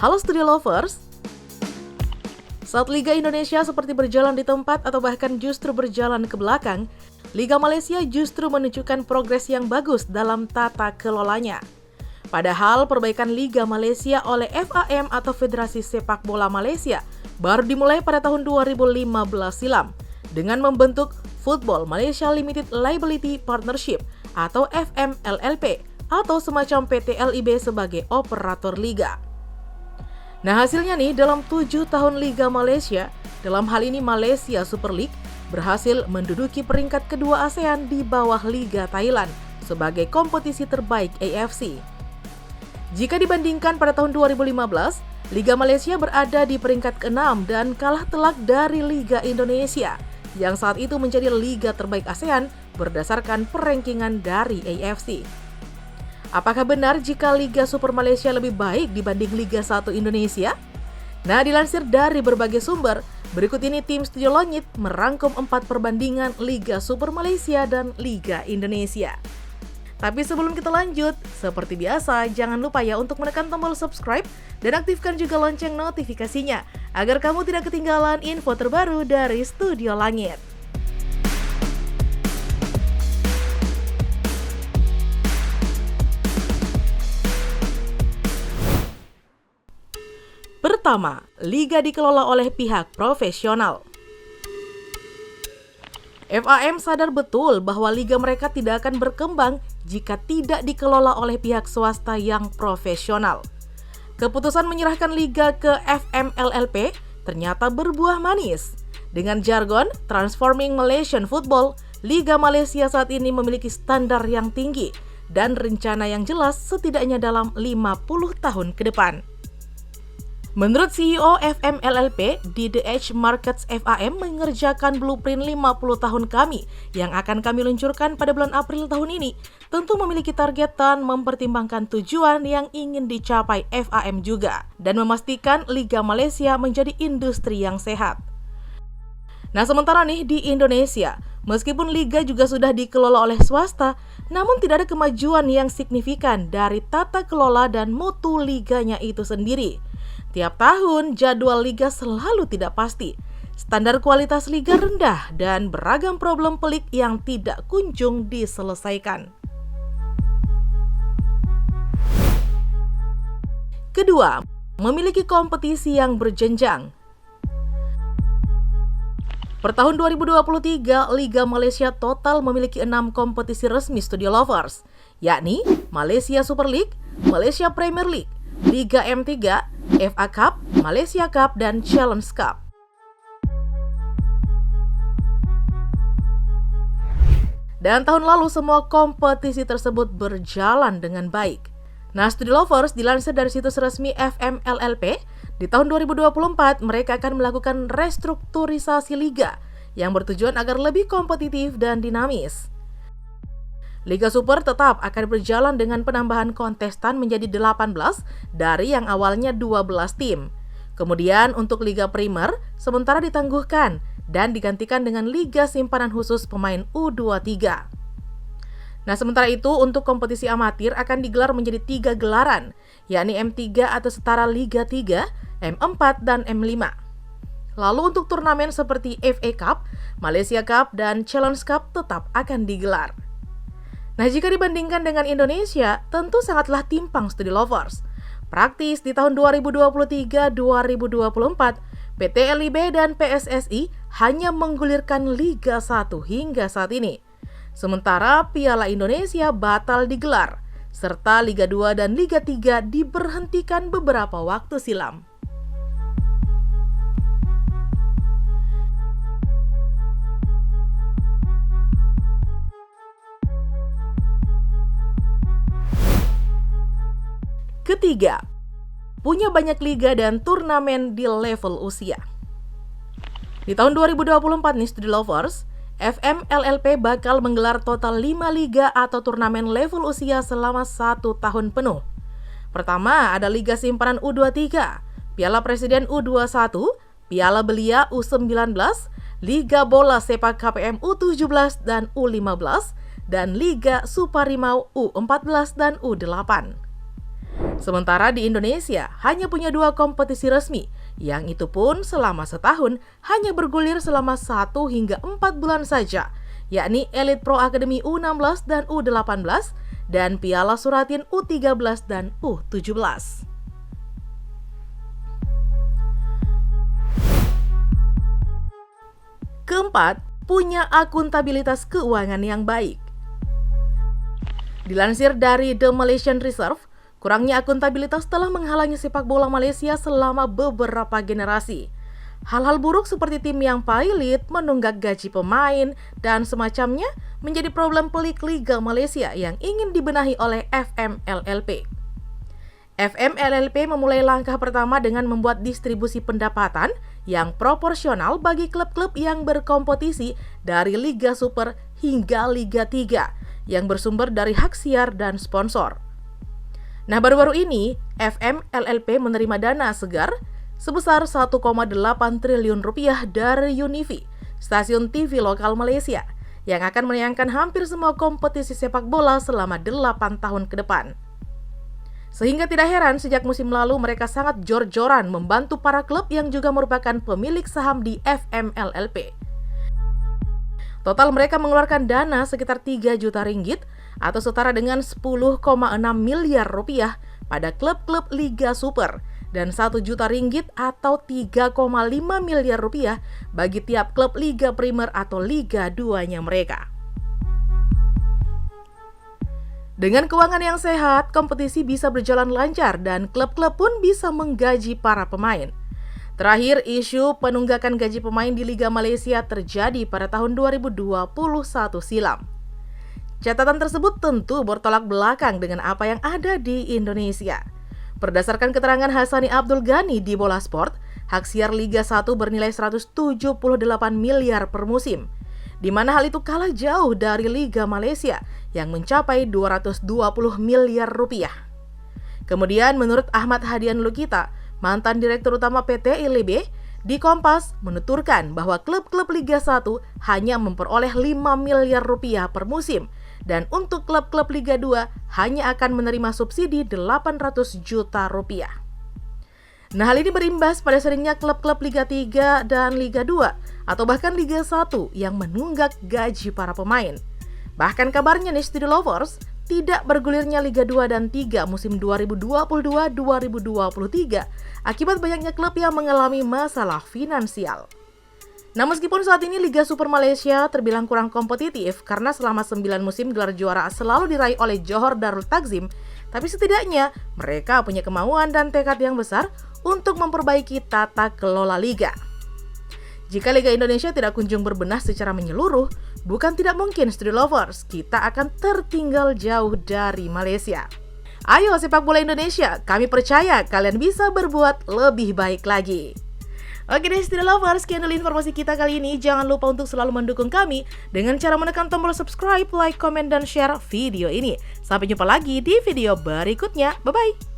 Halo Studio Lovers. Saat Liga Indonesia seperti berjalan di tempat atau bahkan justru berjalan ke belakang, Liga Malaysia justru menunjukkan progres yang bagus dalam tata kelolanya. Padahal perbaikan Liga Malaysia oleh FAM atau Federasi Sepak Bola Malaysia baru dimulai pada tahun 2015 silam dengan membentuk Football Malaysia Limited Liability Partnership atau FMLLP atau semacam PT LIB sebagai operator liga. Nah hasilnya nih, dalam 7 tahun Liga Malaysia, dalam hal ini Malaysia Super League, berhasil menduduki peringkat kedua ASEAN di bawah Liga Thailand sebagai kompetisi terbaik AFC. Jika dibandingkan pada tahun 2015, Liga Malaysia berada di peringkat ke-6 dan kalah telak dari Liga Indonesia, yang saat itu menjadi Liga terbaik ASEAN berdasarkan perankingan dari AFC. Apakah benar jika Liga Super Malaysia lebih baik dibanding Liga 1 Indonesia? Nah, dilansir dari berbagai sumber, berikut ini tim Studio Langit merangkum 4 perbandingan Liga Super Malaysia dan Liga Indonesia. Tapi sebelum kita lanjut, seperti biasa, jangan lupa ya untuk menekan tombol subscribe dan aktifkan juga lonceng notifikasinya, agar kamu tidak ketinggalan info terbaru dari Studio Langit. Pertama, liga dikelola oleh pihak profesional. FAM sadar betul bahwa liga mereka tidak akan berkembang jika tidak dikelola oleh pihak swasta yang profesional. Keputusan menyerahkan liga ke FMLLP ternyata berbuah manis. Dengan jargon Transforming Malaysian Football, Liga Malaysia saat ini memiliki standar yang tinggi dan rencana yang jelas setidaknya dalam 50 tahun ke depan. Menurut CEO FMLLP, DDH Markets FAM mengerjakan blueprint 50 tahun kami yang akan kami luncurkan pada bulan April tahun ini. Tentu memiliki target dan mempertimbangkan tujuan yang ingin dicapai FAM juga, dan memastikan Liga Malaysia menjadi industri yang sehat. Nah sementara nih di Indonesia, meskipun Liga juga sudah dikelola oleh swasta, namun tidak ada kemajuan yang signifikan dari tata kelola dan mutu liganya itu sendiri. Tiap tahun, jadwal liga selalu tidak pasti. Standar kualitas liga rendah dan beragam problem pelik yang tidak kunjung diselesaikan. Kedua, memiliki kompetisi yang berjenjang. Per tahun 2023, Liga Malaysia total memiliki 6 kompetisi resmi Studio Lovers, yakni Malaysia Super League, Malaysia Premier League, Liga M3, FA Cup, Malaysia Cup, dan Challenge Cup. Dan tahun lalu semua kompetisi tersebut berjalan dengan baik. Nah, Studio Lovers dilansir dari situs resmi FMLLP, di tahun 2024 mereka akan melakukan restrukturisasi liga yang bertujuan agar lebih kompetitif dan dinamis. Liga Super tetap akan berjalan dengan penambahan kontestan menjadi 18 dari yang awalnya 12 tim. Kemudian untuk Liga Primer sementara ditangguhkan dan digantikan dengan Liga Simpanan Khusus Pemain U23. Nah sementara itu untuk kompetisi amatir akan digelar menjadi 3 gelaran, yakni M3 atau setara Liga 3, M4 dan M5. Lalu untuk turnamen seperti FA Cup, Malaysia Cup dan Challenge Cup tetap akan digelar. Nah, jika dibandingkan dengan Indonesia, tentu sangatlah timpang Studio Lovers. Praktis di tahun 2023-2024, PT LIB dan PSSI hanya menggulirkan Liga 1 hingga saat ini. Sementara Piala Indonesia batal digelar, serta Liga 2 dan Liga 3 diberhentikan beberapa waktu silam. Ketiga, punya banyak liga dan turnamen di level usia. Di tahun 2024 nih Studio Lovers, FMLLP bakal menggelar total 5 liga atau turnamen level usia selama 1 tahun penuh. Pertama ada Liga Simpanan U23, Piala Presiden U21, Piala Belia U19, Liga Bola Sepak KPM U17 dan U15, dan Liga Suparimau U14 dan U8. Sementara di Indonesia hanya punya 2 kompetisi resmi, yang itu pun selama setahun hanya bergulir selama 1 hingga 4 bulan saja, yakni Elite Pro Academy U16 dan U18 dan Piala Suratin U13 dan U17. Keempat, punya akuntabilitas keuangan yang baik. Dilansir dari The Malaysian Reserve, kurangnya akuntabilitas telah menghalangi sepak bola Malaysia selama beberapa generasi. Hal-hal buruk seperti tim yang pailit, menunggak gaji pemain, dan semacamnya menjadi problem pelik Liga Malaysia yang ingin dibenahi oleh FMLLP. FMLLP memulai langkah pertama dengan membuat distribusi pendapatan yang proporsional bagi klub-klub yang berkompetisi dari Liga Super hingga Liga 3 yang bersumber dari hak siar dan sponsor. Nah, baru-baru ini FMLLP menerima dana segar sebesar 1,8 triliun rupiah dari Univi, stasiun TV lokal Malaysia, yang akan menayangkan hampir semua kompetisi sepak bola selama 8 tahun ke depan. Sehingga tidak heran sejak musim lalu mereka sangat jor-joran membantu para klub yang juga merupakan pemilik saham di FMLLP. Total mereka mengeluarkan dana sekitar 3 juta ringgit atau setara dengan 10,6 miliar rupiah pada klub-klub Liga Super dan 1 juta ringgit atau 3,5 miliar rupiah bagi tiap klub Liga Primer atau Liga 2-nya mereka. Dengan keuangan yang sehat, kompetisi bisa berjalan lancar dan klub-klub pun bisa menggaji para pemain. Terakhir, isu penunggakan gaji pemain di Liga Malaysia terjadi pada tahun 2021 silam. Catatan tersebut tentu bertolak belakang dengan apa yang ada di Indonesia. Berdasarkan keterangan Hasani Abdul Ghani di Bola Sport, hak siar Liga 1 bernilai 178 miliar per musim, di mana hal itu kalah jauh dari Liga Malaysia yang mencapai 220 miliar rupiah. Kemudian menurut Ahmad Hadian Lukita, mantan Direktur Utama PT ILB, di Kompas menuturkan bahwa klub-klub Liga 1 hanya memperoleh 5 miliar rupiah per musim dan untuk klub-klub Liga 2 hanya akan menerima subsidi 800 juta rupiah. Nah, hal ini berimbas pada seringnya klub-klub Liga 3 dan Liga 2 atau bahkan Liga 1 yang menunggak gaji para pemain. Bahkan kabarnya nih Studio Lovers, tidak bergulirnya Liga 2 dan 3 musim 2022-2023 akibat banyaknya klub yang mengalami masalah finansial. Nah, meskipun saat ini Liga Super Malaysia terbilang kurang kompetitif karena selama 9 musim gelar juara selalu diraih oleh Johor Darul Takzim, tapi setidaknya mereka punya kemauan dan tekad yang besar untuk memperbaiki tata kelola liga. Jika Liga Indonesia tidak kunjung berbenah secara menyeluruh, bukan tidak mungkin Studio Lovers, kita akan tertinggal jauh dari Malaysia. Ayo sepak bola Indonesia, kami percaya kalian bisa berbuat lebih baik lagi. Oke deh Studio Lovers, sekian dulu informasi kita kali ini. Jangan lupa untuk selalu mendukung kami dengan cara menekan tombol subscribe, like, komen, dan share video ini. Sampai jumpa lagi di video berikutnya. Bye-bye.